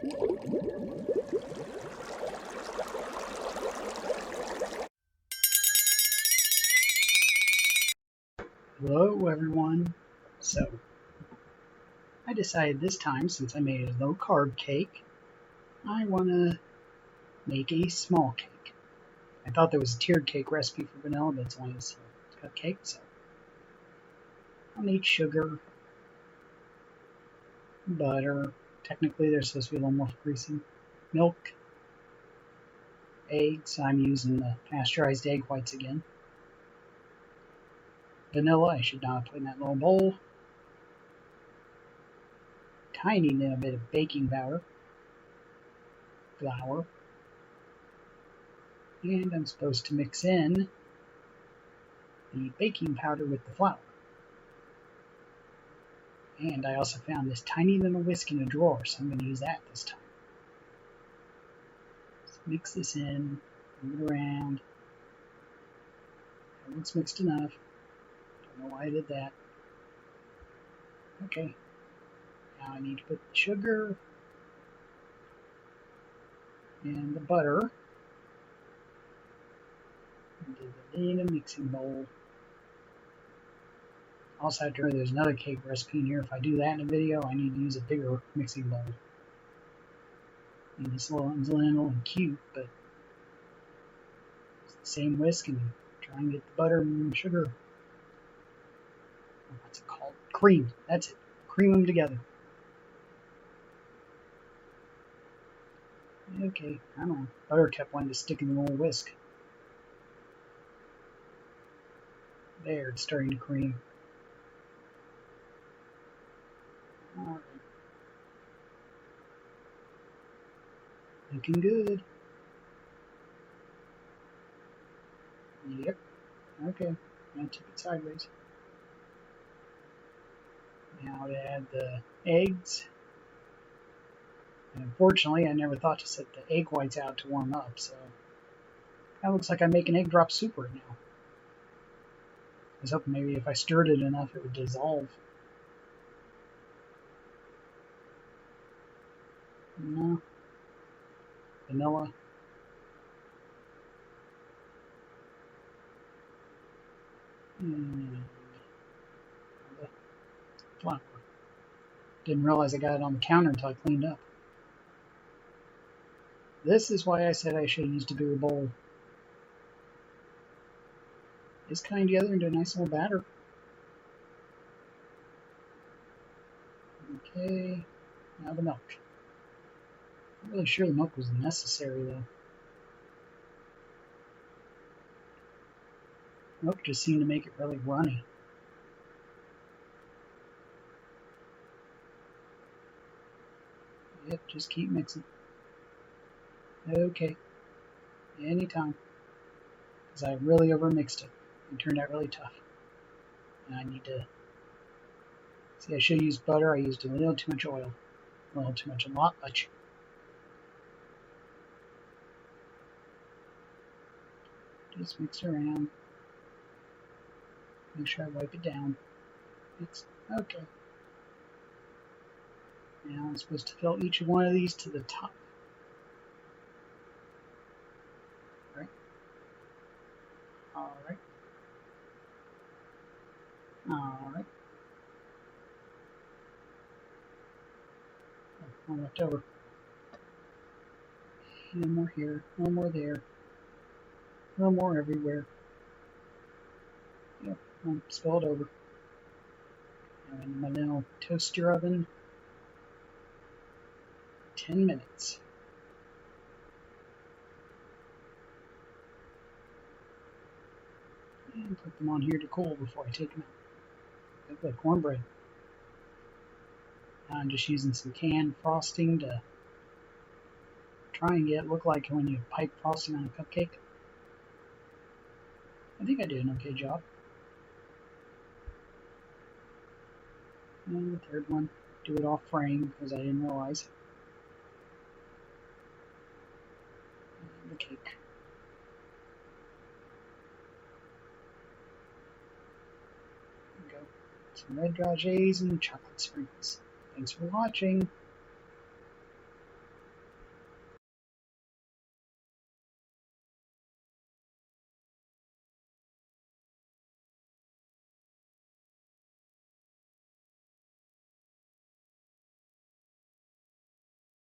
Hello everyone. So, I decided this time, since I made a low carb cake, I want to make a small cake. I thought there was a tiered cake recipe for vanilla, but it's only a cupcake, so I'll need sugar, butter, technically they're supposed to be a little more greasy, milk, eggs, I'm using the pasteurized egg whites again, vanilla, I should not put in that little bowl, tiny little bit of baking powder, flour, and I'm supposed to mix in the baking powder with the flour. And I also found this tiny little whisk in a drawer, so I'm going to use that this time. Let's mix this in, move it around. It looks mixed enough. Don't know why I did that. Okay. Now I need to put the sugar and the butter into the little mixing bowl. Also, have to remember there's another cake recipe in here. If I do that in a video, I need to use a bigger mixing bowl. And this little one's a little cute, but it's the same whisk, and try and get the butter and sugar. What's it called? Cream. That's it. Cream them together. Okay, I don't know. Butter kept wanting to stick in the little whisk. There, it's starting to cream. Alright. Looking good. Yep. Okay. I'll tip it sideways. Now to add the eggs. And unfortunately, I never thought to set the egg whites out to warm up, so that looks like I'm making egg drop soup right now. I was hoping maybe if I stirred it enough, it would dissolve. No. Vanilla. And the flour. Didn't realize I got it on the counter until I cleaned up. This is why I said I should have used a bigger bowl. Just kind together into a nice little batter. Okay, now the milk. Not really sure the milk was necessary though. Milk just seemed to make it really runny. Yep, just keep mixing. Okay, anytime. Because I really overmixed it. It turned out really tough. And I need to... See, I should have used butter. I used a little too much oil. A little too much, a lot much. Just mix it around. Make sure I wipe it down. It's okay. Now I'm supposed to fill each one of these to the top. Right? Alright. Alright. Oh, one left over. One more here. One more there. One more everywhere. Yep, I'll spill it over. Now in my little toaster oven. 10 minutes. And put them on here to cool before I take them out. Look like cornbread. I'm just using some canned frosting to try and get it look like when you pipe frosting on a cupcake. I think I did an okay job. And the third one, do it off frame because I didn't realize. And the cake. There we go. Some red dragees and chocolate sprinkles. Thanks for watching.